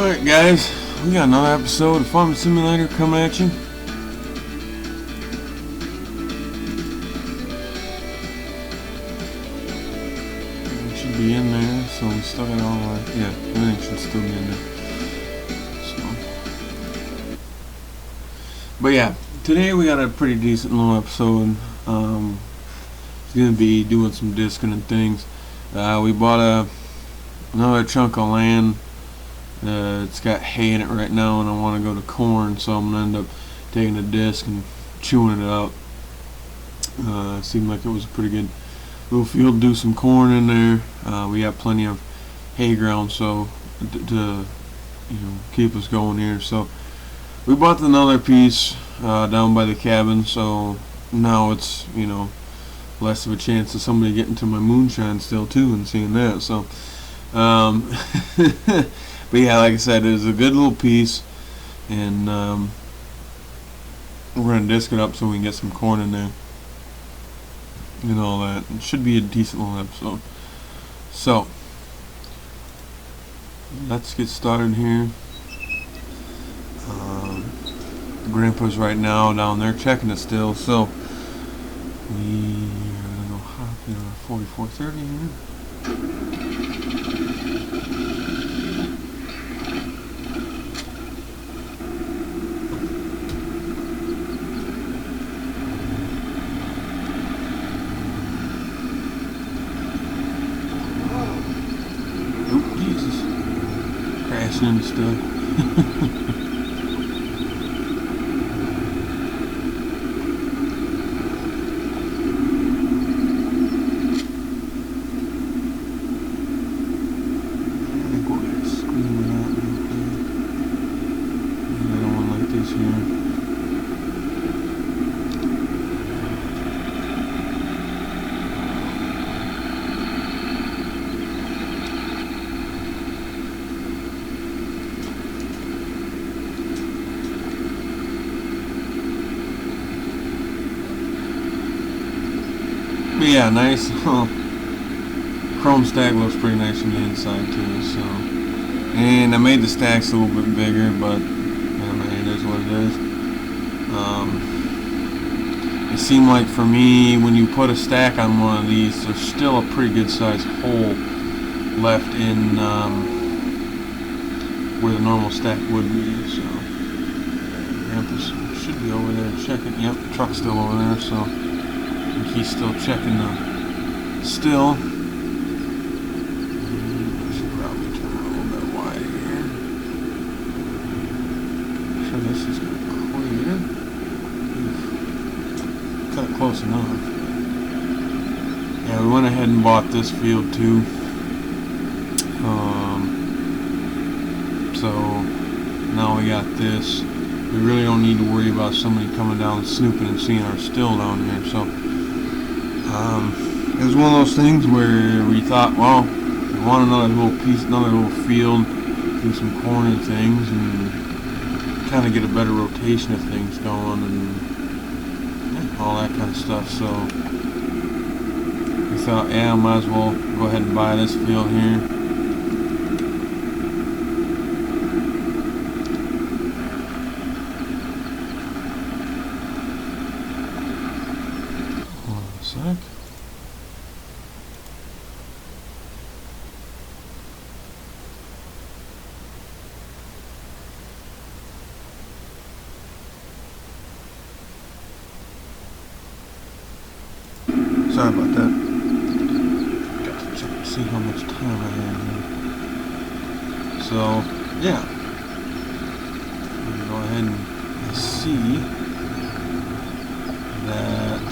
Alright guys, we got another episode of Farming Simulator coming at you. It should be in there, so we still got all our, yeah, everything should still be in there. So. But yeah, today we got a pretty decent little episode. It's going to be doing some disking and things. We bought another chunk of land. It's got hay in it right now, and I want to go to corn, so I'm going to end up taking a disc and chewing it out. It seemed like it was a pretty good little field to do some corn in there. We got plenty of hay ground, so to keep us going here. So we bought another piece down by the cabin, so now it's less of a chance of somebody getting to my moonshine still too and seeing that. So but yeah, like I said, it's a good little piece, and we're going to disc it up so we can get some corn in there and all that. It should be a decent little episode. So let's get started here. Grandpa's right now down there checking it still, so we are going to go hop in on 4430 here. And stuff. But yeah, nice. Chrome stack looks pretty nice on the inside too. So, and I made the stacks a little bit bigger, but it is what it is. It seemed like for me, when you put a stack on one of these, there's still a pretty good sized hole left in where the normal stack would be. So, Grandpa's should be over there checking. Yep, the truck's still over there. So. He's still checking the still. I should probably turn it a little bit wide here. I'm sure this is going to clear. Cut it close enough. Yeah, we went ahead and bought this field too. So now we got this. We really don't need to worry about somebody coming down and snooping and seeing our still down here. So. It was one of those things where we thought, well, we want another little piece, another little field, do some corn and things, and kind of get a better rotation of things going and all that kind of stuff. So we thought, yeah, might as well go ahead and buy this field here. Sec. Sorry about that. Got to check to see how much time I have here. So, yeah. I'm going to go ahead and see that.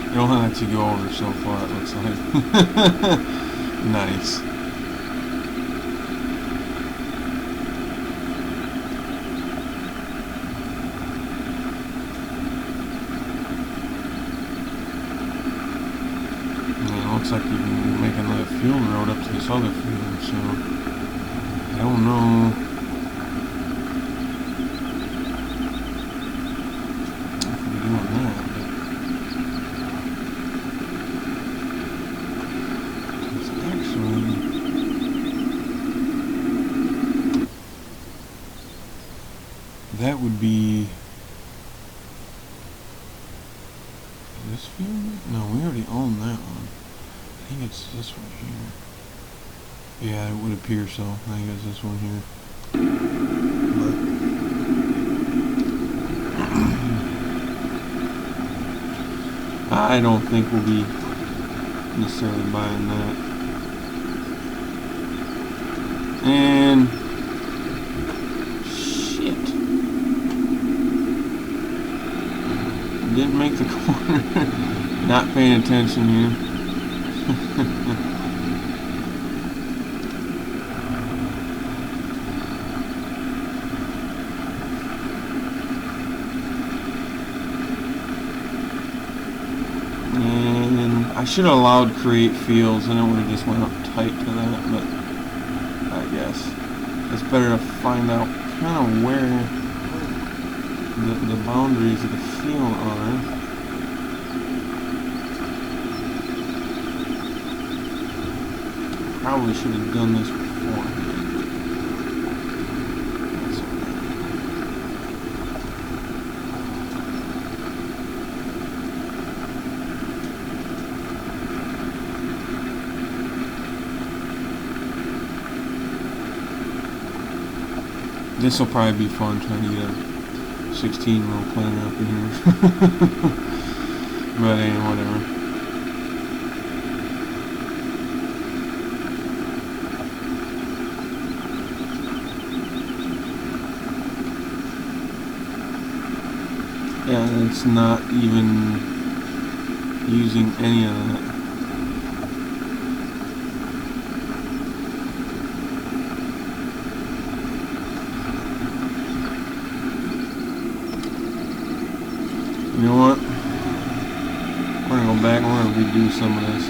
It don't let you go over so far, it looks like. Nice. Yeah, it looks like you can make another field road up to this other field, so I don't know. If we're doing that. that would be this field? No, we already own that one. I think it's this one here. Yeah, it would appear so. I think it's this one here. But I don't think we'll be necessarily buying that. And shit, didn't make the corner. Not paying attention here. And I should have allowed create fields, and it would have just went up tight to that, but I guess it's better to find out kind of where the boundaries of the field are. Probably should have done this before. That's okay. This will probably be fun trying to get a 16-row planter up in here. But hey, whatever. Yeah, it's not even using any of that. You know what? We're gonna go back and we're gonna redo some of this.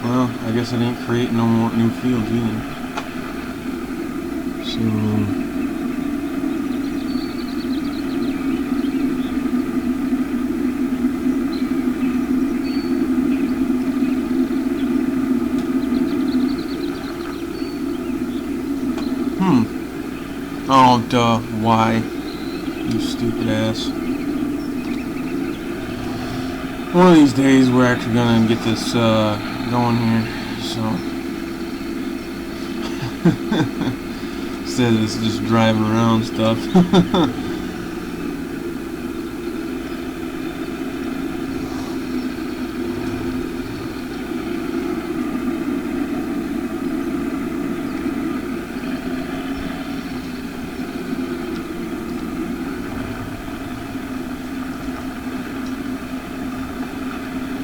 Well, I guess it ain't creating no more new fields either. So oh duh, why? You stupid ass. One of these days we're actually gonna get this going here, so instead of this just driving around stuff.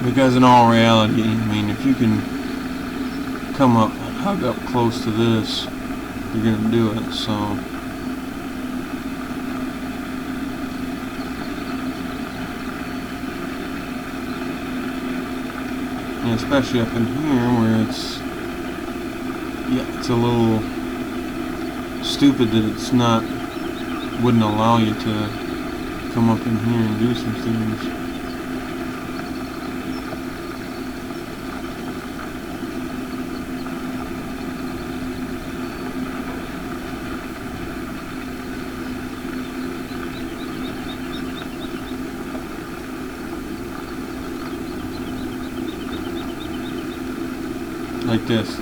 Because in all reality, I mean, if you can come up, hug up close to this, you're gonna do it. So, and especially up in here where it's, yeah, it's a little stupid that it's not, wouldn't allow you to come up in here and do some things. Like this,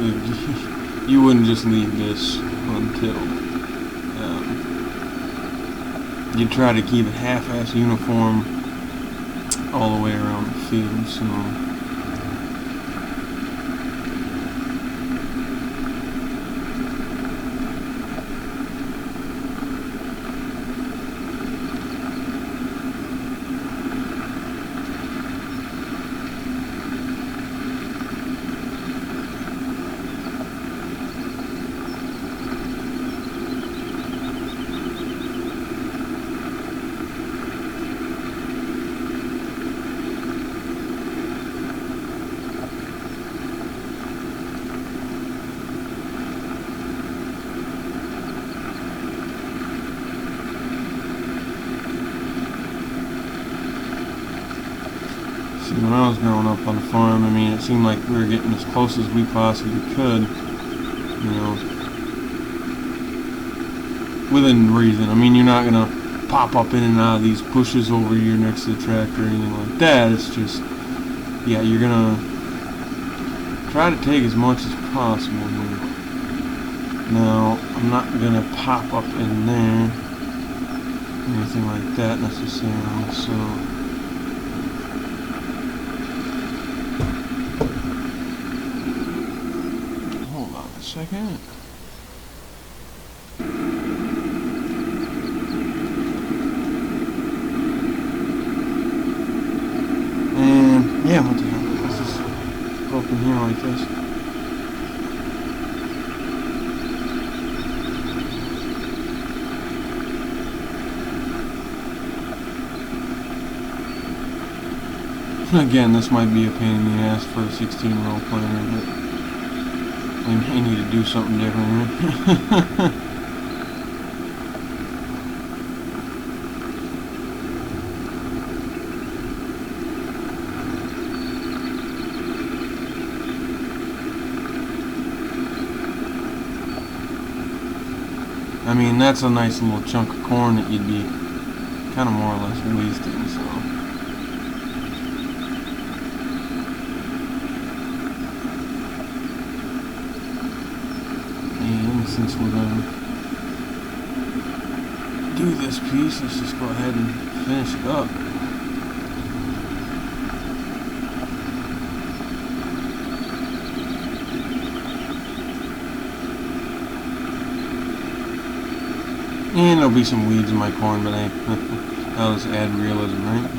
you wouldn't just leave this untilled. you try to keep it half-ass uniform all the way around the field. So when I was growing up on the farm, I mean, it seemed like we were getting as close as we possibly could, you know, within reason. I mean, you're not gonna pop up in and out of these bushes over here next to the tractor or anything like that. It's just, yeah, you're gonna try to take as much as possible here. Now, I'm not gonna pop up in there, anything like that necessarily, so. Second. And yeah, what the hell? Let's just go up in here like this. Again, this might be a pain in the ass for a 16-row planter, but we may need to do something different here. I mean, that's a nice little chunk of corn that you'd be kind of more or less wasting, so. Since we're going to do this piece, let's just go ahead and finish it up. And there'll be some weeds in my corn, but that'll just add realism, right?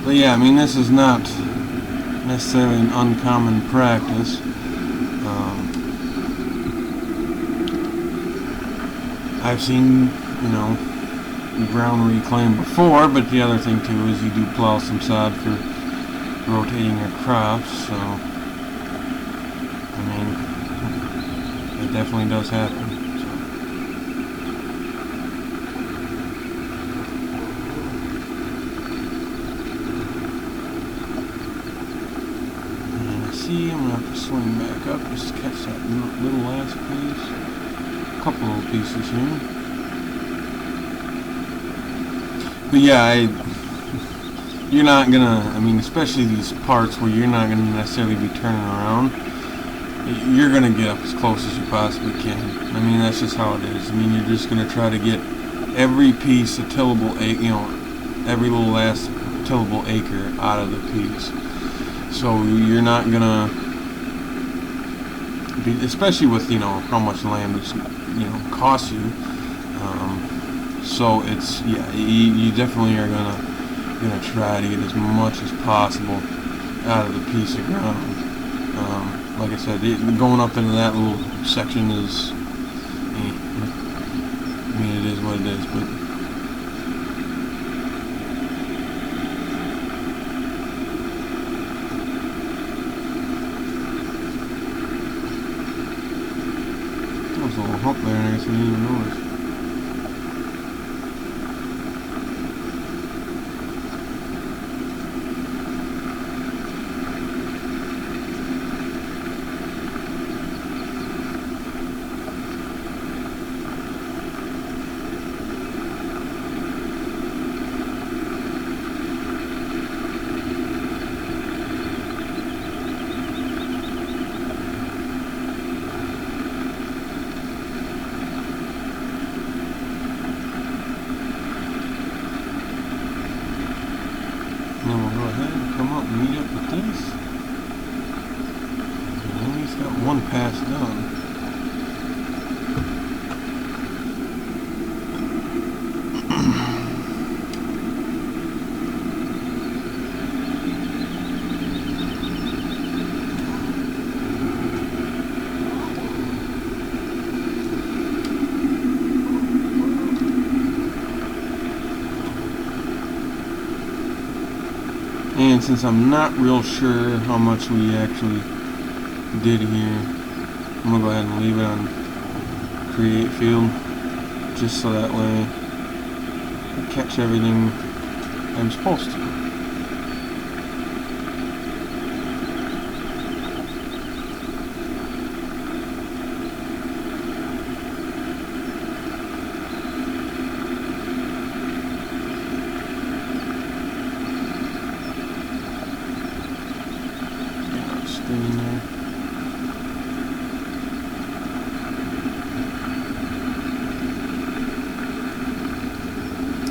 But yeah, I mean, this is not necessarily an uncommon practice. I've seen, you know, ground reclaim before, but the other thing too is you do plow some sod for rotating your crops, so I mean, it definitely does happen. I'm going to have to swing back up just to catch that little last piece. A couple little pieces here. But yeah, you're not going to, I mean, especially these parts where you're not going to necessarily be turning around, you're going to get up as close as you possibly can. I mean, that's just how it is. I mean, you're just going to try to get every piece of tillable, you know, every little last tillable acre out of the piece. So you're not gonna be, especially with, you know, how much land it's, you know, costs you. So it's, yeah, you definitely are gonna try to get as much as possible out of the piece of ground. Like I said, going up into that little section is, I mean, it is what it is, but. little hump there, and I guess I didn't even notice. Then we'll go ahead and come up and meet up with this. And at least got one pass done. And since I'm not real sure how much we actually did here, I'm going to go ahead and leave it on create field, just so that way I catch everything I'm supposed to.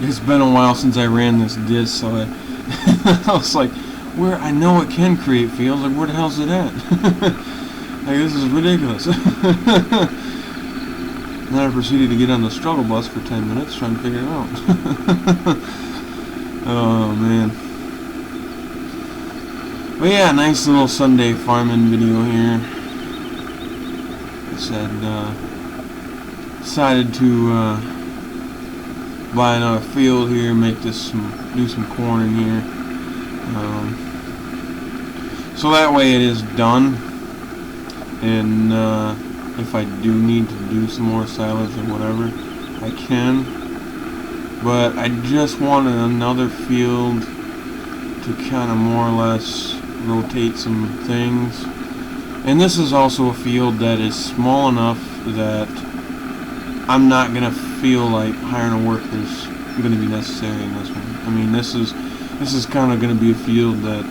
It's been a while since I ran this disc, so I was like, where I know it can create fields, like where the hell's it at? Like, this is ridiculous. Then I proceeded to get on the struggle bus for 10 minutes trying to figure it out. Oh man. But yeah, nice little Sunday farming video here. I said, decided to buy another field here, make this do some corn in here, so that way it is done. And if I do need to do some more silage or whatever, I can. But I just wanted another field to kind of more or less rotate some things. And this is also a field that is small enough that I'm not going to feel like hiring a worker is going to be necessary in this one. I mean, this is kind of going to be a field that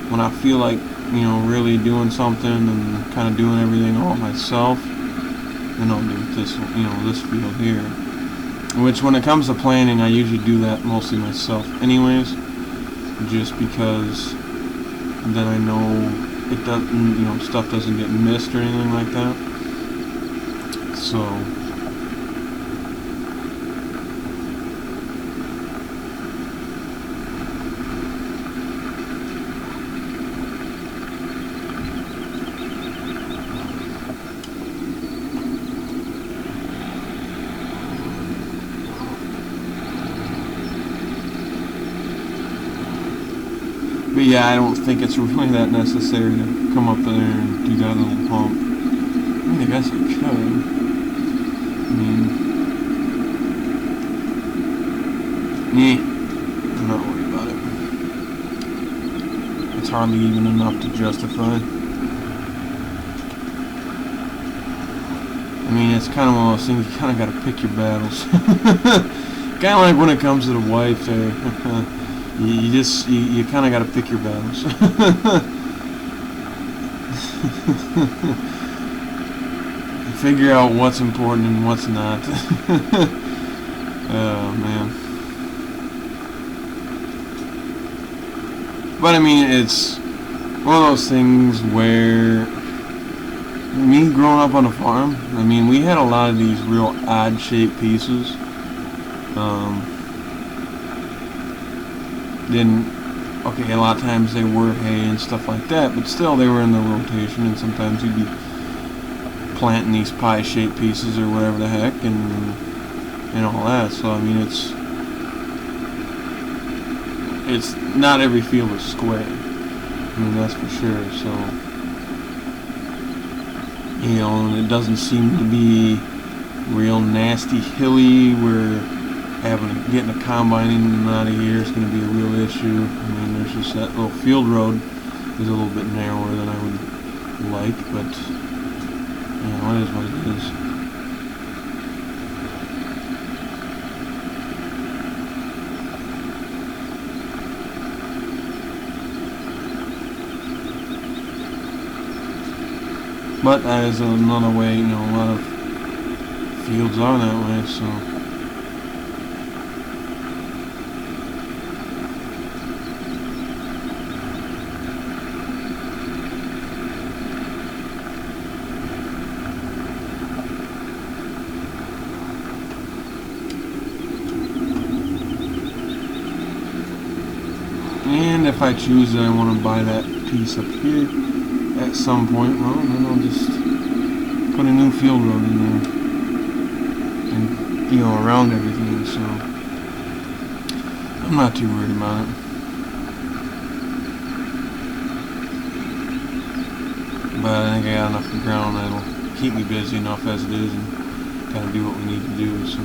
when I feel like, you know, really doing something and kind of doing everything all myself, then I'll do this, you know, this field here. Which, when it comes to planting, I usually do that mostly myself anyways, just because then I know it doesn't, you know, stuff doesn't get missed or anything like that. So but yeah, I don't think it's really that necessary to come up there and do that little pump. I mean, I guess I could. I mean, I'm not worried about it. It's hardly even enough to justify. I mean, it's kind of one of those things, you kind of got to pick your battles. Kind of like when it comes to the wife there. You kind of got to pick your battles. Figure out what's important and what's not. Oh man. But I mean, it's one of those things where me growing up on a farm, I mean, we had a lot of these real odd shaped pieces. Okay, a lot of times they were hay and stuff like that, but still they were in the rotation, and sometimes you'd be planting these pie-shaped pieces or whatever the heck, and all that. So I mean, it's not every field is square. I mean, that's for sure. So You know, and it doesn't seem to be real nasty hilly where getting a combine in and out of here is going to be a real issue. I mean, there's just that little field road is a little bit narrower than I would like, but you know, it is what it is. But that is another way, you know, a lot of fields are that way, so. And if I choose that I want to buy that piece up here at some point, well, then I'll just put a new field road in there and, you know, around everything, so I'm not too worried about it. But I think I got enough ground that'll keep me busy enough as it is and kind of do what we need to do, so.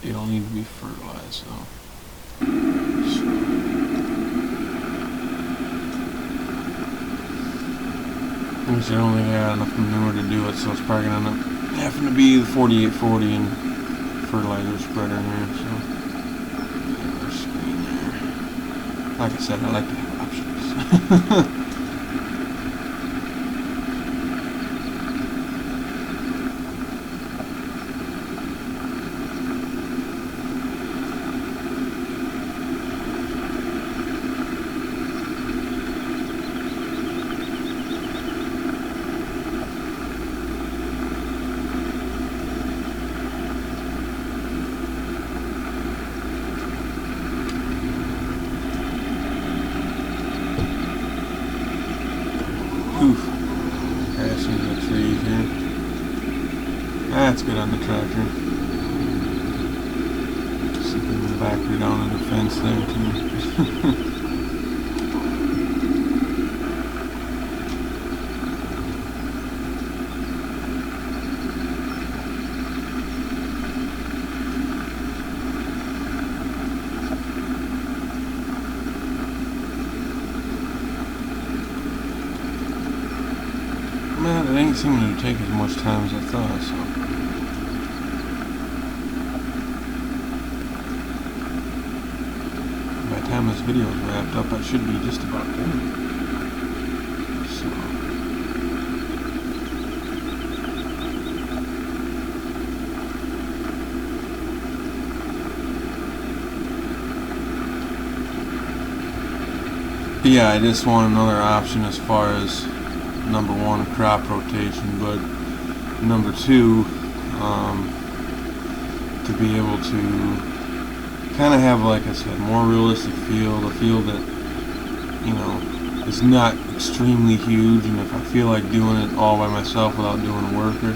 It'll need to be fertilized though. I don't think I got enough manure to do it, so it's probably gonna end up having to be the 4840 and fertilizer spreader in here, so our screen there. Like I said, I like to have options. Crashing into the trees here. That's good on the tractor. Slipping the backer down on the fence there too. Man, it ain't seeming to take as much time as I thought, so. By the time this video is wrapped up, I should be just about done. So. Yeah, I just want another option as far as number one, crop rotation, but number two, to be able to kind of have, like I said, more realistic field, a field that, you know, is not extremely huge, and if I feel like doing it all by myself without doing a worker,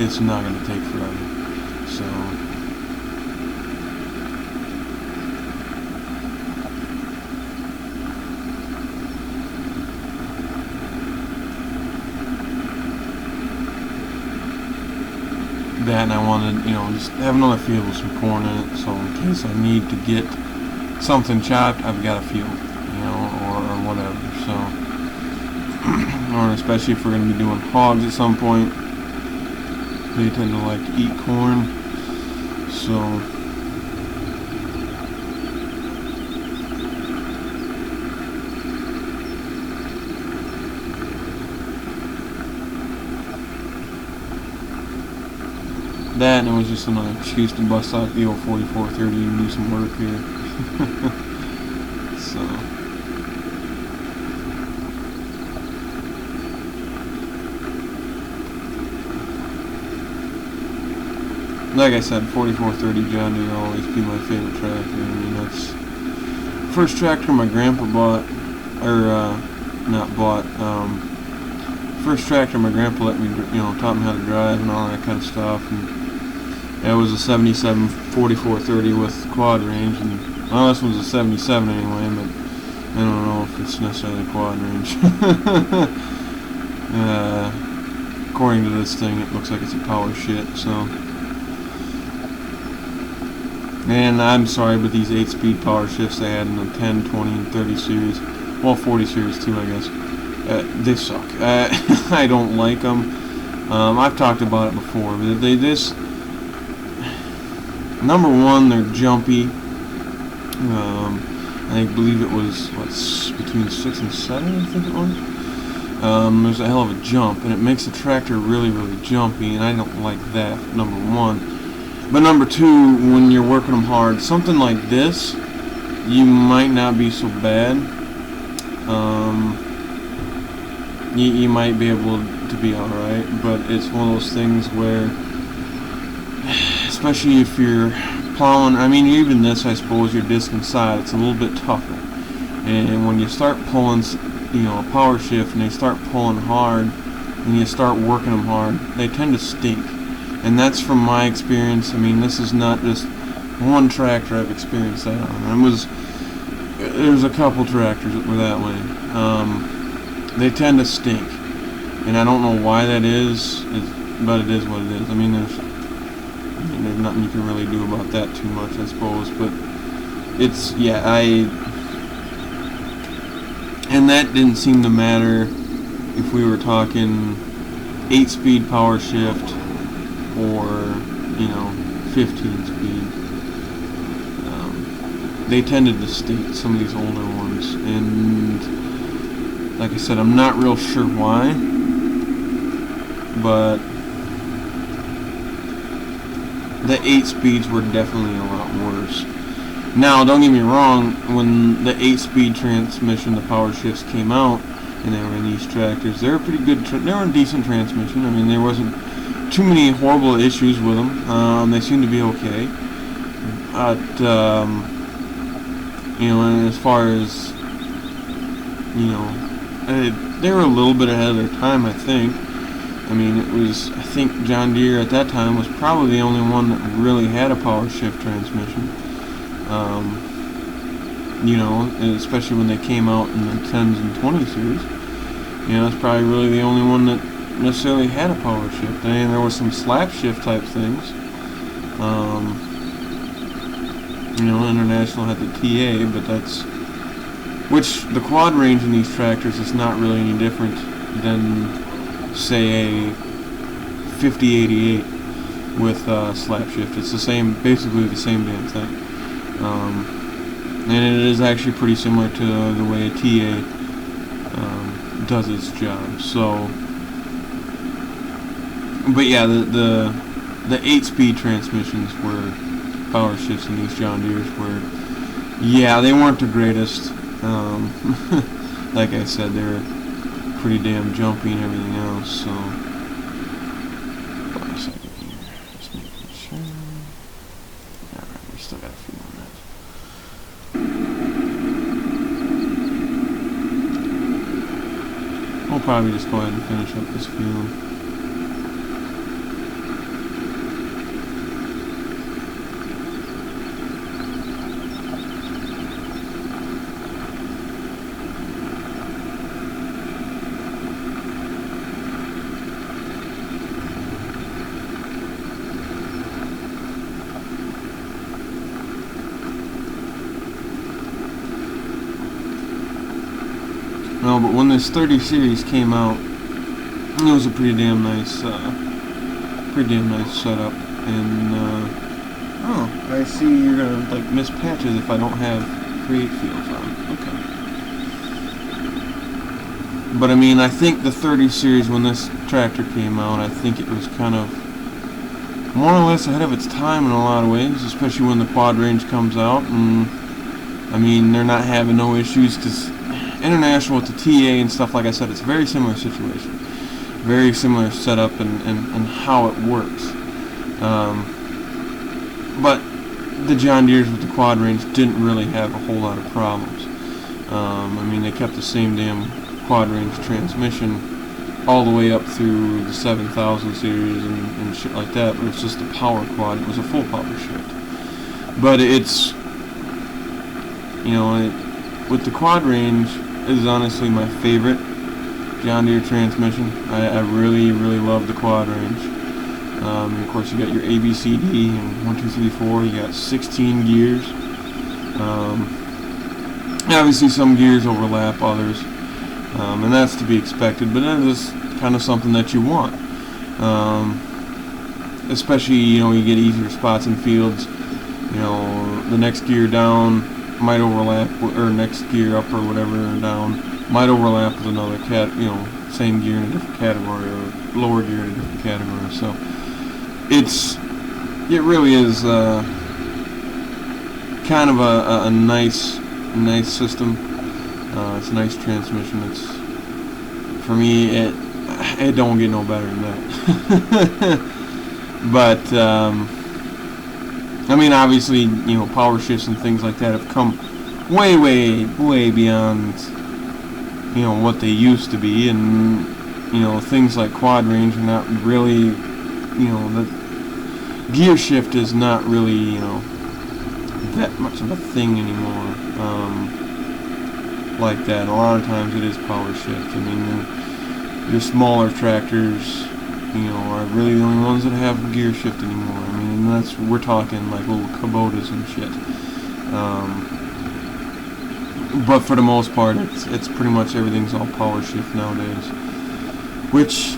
it's not going to take forever. So that, and I wanted, you know, just have another field with some corn in it, so in case I need to get something chopped, I've got a field, you know, or whatever. So, or especially if we're going to be doing hogs at some point, they tend to like to eat corn, so. that, and it was just another excuse to bust out the old 4430 and do some work here. So, like I said, 4430 John Deere will always be my favorite tractor. I mean, that's the first tractor my grandpa bought, or not bought. First tractor my grandpa let me, taught me how to drive and all that kind of stuff. And it was a 77 4430 with quad range, and well, this one's a 77 anyway, but I don't know if it's necessarily quad range. According to this thing, it looks like it's a power shit. So, and I'm sorry, but these 8-speed power shifts they had in the 10, 20, and 30 series, well, 40 series too, I guess. They suck. I don't like them. I've talked about it before, but they just, number one, they're jumpy. I believe it was between 6 and 7, I think it was. There's a hell of a jump, and it makes the tractor really, really jumpy, and I don't like that. Number one. But number two, when you're working them hard, something like this, you might not be so bad. You might be able to be alright, but it's one of those things where, especially if you're plowing, I mean, even this, I suppose, your disc inside, it's a little bit tougher. And when you start pulling, a power shift, and they start pulling hard, and you start working them hard, they tend to stink. And that's from my experience. I mean, this is not just one tractor I've experienced that on. There's a couple tractors that were that way. They tend to stink, and I don't know why that is, but it is what it is. I mean, there's nothing you can really do about that too much, I suppose. But it's, and that didn't seem to matter if we were talking 8-speed power shift or 15 speed. They tended to stink, some of these older ones, and like I said, I'm not real sure why, but the 8 speeds were definitely a lot worse. Now, don't get me wrong, when the 8-speed transmission, the power shifts came out, and they were in these tractors, they were pretty good, they were a decent transmission. I mean, there wasn't too many horrible issues with them. They seemed to be okay. But, and as far as, they were a little bit ahead of their time, I think. I mean, I think John Deere at that time was probably the only one that really had a power shift transmission. Especially when they came out in the 10s and 20 series. It's probably really the only one that necessarily had a power shift. I mean, there was some slap shift type things. International had the TA, but which the quad range in these tractors is not really any different than, say, a 5088 with slap shift. It's basically the same damn thing. And it is actually pretty similar to the way a TA does its job. So, but yeah, the 8-speed transmissions were power shifts in these John Deeres were, they weren't the greatest. Like I said, they're pretty damn jumpy and everything else. So, hold on a second here, just making sure. Alright, we still got a few more minutes. We'll probably just go ahead and finish up this field. No, but when this 30 series came out, it was a pretty damn nice setup. And I see you're gonna miss patches if I don't have create fields on. Okay. But I mean, I think the 30 series when this tractor came out, I think it was kind of more or less ahead of its time in a lot of ways, especially when the quad range comes out. And I mean, they're not having no issues because international with the TA and stuff, like I said, it's a very similar situation, very similar setup and how it works. But the John Deeres with the quad range didn't really have a whole lot of problems. I mean, they kept the same damn quad range transmission all the way up through the 7000 series and shit like that, but it was just a power quad. It was a full power shift. But it's, you know, with the quad range, it is honestly my favorite John Deere transmission. I really, really love the quad range. And of course, you got your ABCD and 1, 2, 3, 4. You got 16 gears. Obviously, some gears overlap others. And that's to be expected, but that is kind of something that you want. Especially, you know, you get easier spots in fields. You know, the next gear down might overlap, or next gear up or whatever down might overlap with another same gear in a different category, or lower gear in a different category. So it really is kind of a nice system. It's a nice transmission. It's, for me, it don't get no better than that. But I mean, obviously, you know, power shifts and things like that have come way, way, way beyond, you know, what they used to be, and you know, things like quad range are not really, you know, the gear shift is not really, you know, that much of a thing anymore. Like that. A lot of times it is power shift. I mean, your smaller tractors, you know, are really the only ones that have gear shift anymore. I mean, and that's, we're talking like little Kubotas and shit. But for the most part, it's pretty much everything's all power shift nowadays. Which,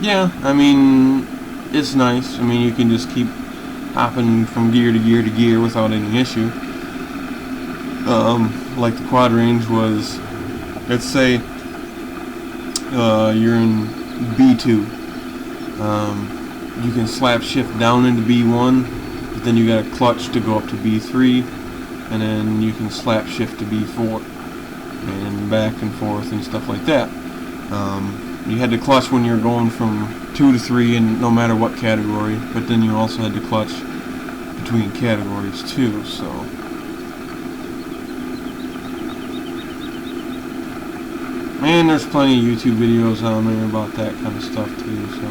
yeah, I mean, it's nice. I mean, you can just keep hopping from gear to gear to gear without any issue. Like the quad range was, let's say you're in B2. You can slap shift down into B1, but then you got a clutch to go up to B3, and then you can slap shift to B4 and back and forth and stuff like that. You had to clutch when you're going from 2 to 3, and no matter what category, but then you also had to clutch between categories too. So and there's plenty of YouTube videos on there about that kind of stuff too, so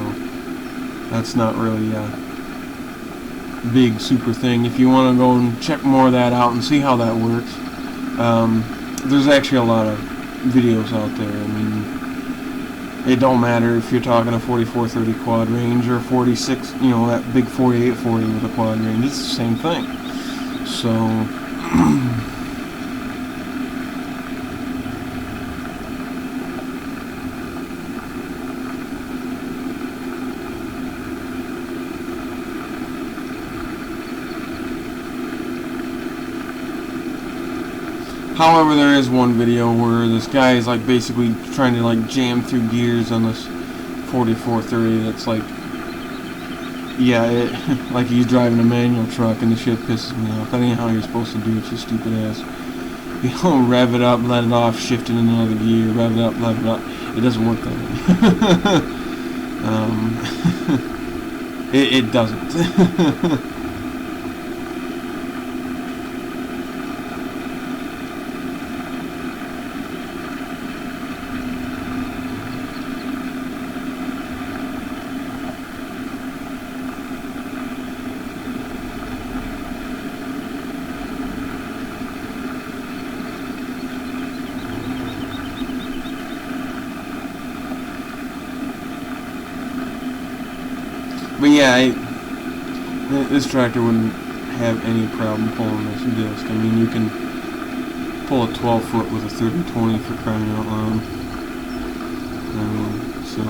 that's not really a big super thing. If you want to go and check more of that out and see how that works, there's actually a lot of videos out there. I mean, it don't matter if you're talking a 4430 quad range or 46, you know, that big 4840 with a quad range. It's the same thing. So however, there is one video where this guy is like basically trying to like jam through gears on this 4430 that's like, yeah, like he's driving a manual truck, and the shit pisses me off. That ain't how you're supposed to do it, you stupid ass. You know, rev it up, let it off, shift it in another gear, rev it up, let it up. It doesn't work that way. It doesn't. But yeah, this tractor wouldn't have any problem pulling this disc. I mean, you can pull a 12-foot with a 30-20 for crying out loud. I mean, so.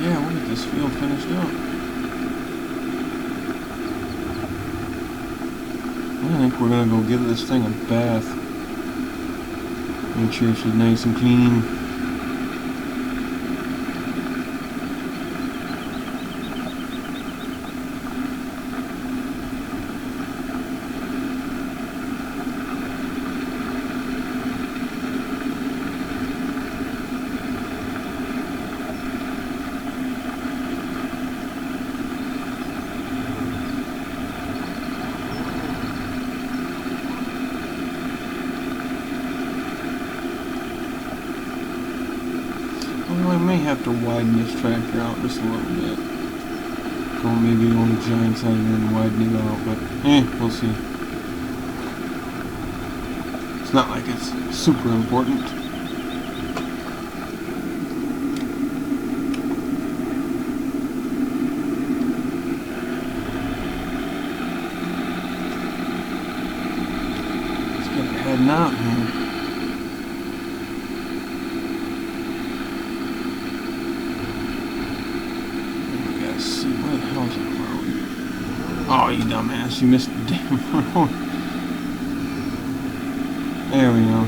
Yeah, we'll get this field finished up. I think we're gonna go give this thing a bath. Make sure she's nice and clean. Well, I may have to widen this tractor out just a little bit. Go maybe on the giant side and widen it out, but we'll see. It's not like it's super important. Let's get it heading out here. Oh, you dumbass, you missed the damn road. There we go.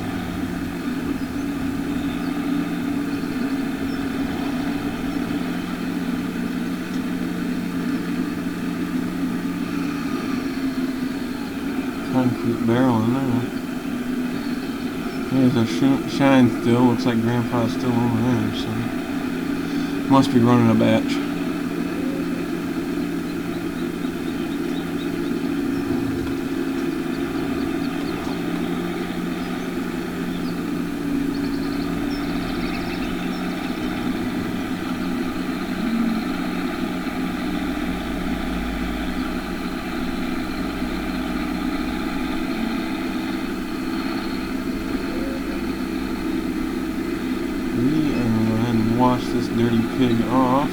Concrete barrel in there. There's a shine still. Looks like Grandpa's still over there, so must be running a batch. Wash this dirty pig off.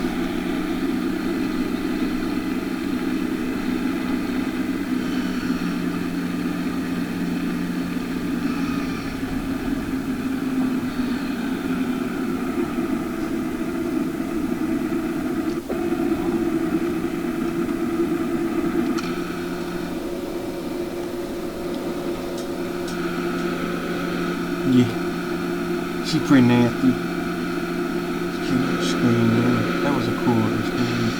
Yeah, she's pretty nasty. That was a cool looking screen.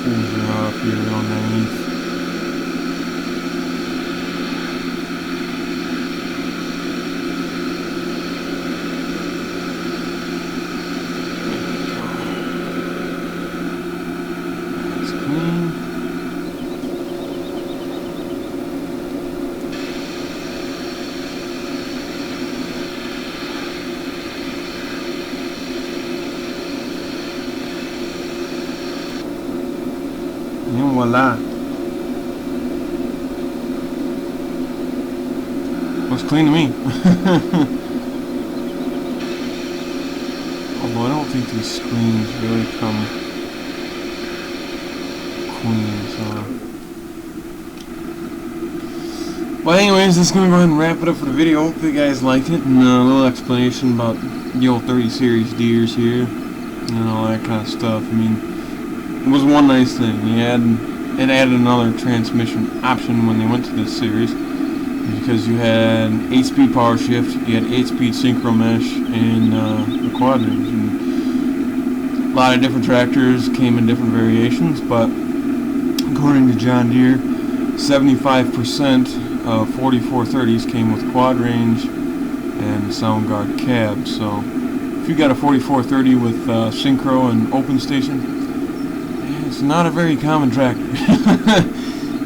Pulls her off here real nice. That's clean. And voila. Looks clean to me. Although I don't think these screens really come clean, so. Well, anyways, that's gonna go ahead and wrap it up for the video. Hope you guys liked it, and a little explanation about the old 30 series deers here and all that kind of stuff. I mean, it was one nice thing. It added another transmission option when they went to this series, because you had 8-speed power shift, you had 8-speed synchro mesh, and the quad range. And a lot of different tractors came in different variations, but according to John Deere, 75% of 4430s came with quad range and sound guard cab. So if you got a 4430 with synchro and open station, it's not a very common tractor.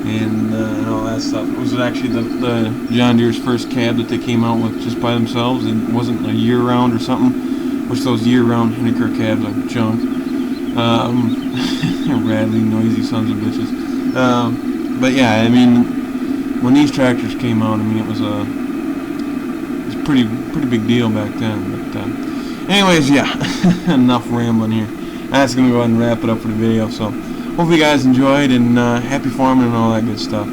and all that stuff. It was actually the John Deere's first cab that they came out with just by themselves. It wasn't a year-round or something, which those year-round Henniker cabs are junk. Rattling, noisy sons of bitches. But yeah, I mean, when these tractors came out, I mean, it was a pretty big deal back then. But anyways, yeah, enough rambling here. That's gonna go ahead and wrap it up for the video. So hope you guys enjoyed, and happy farming and all that good stuff.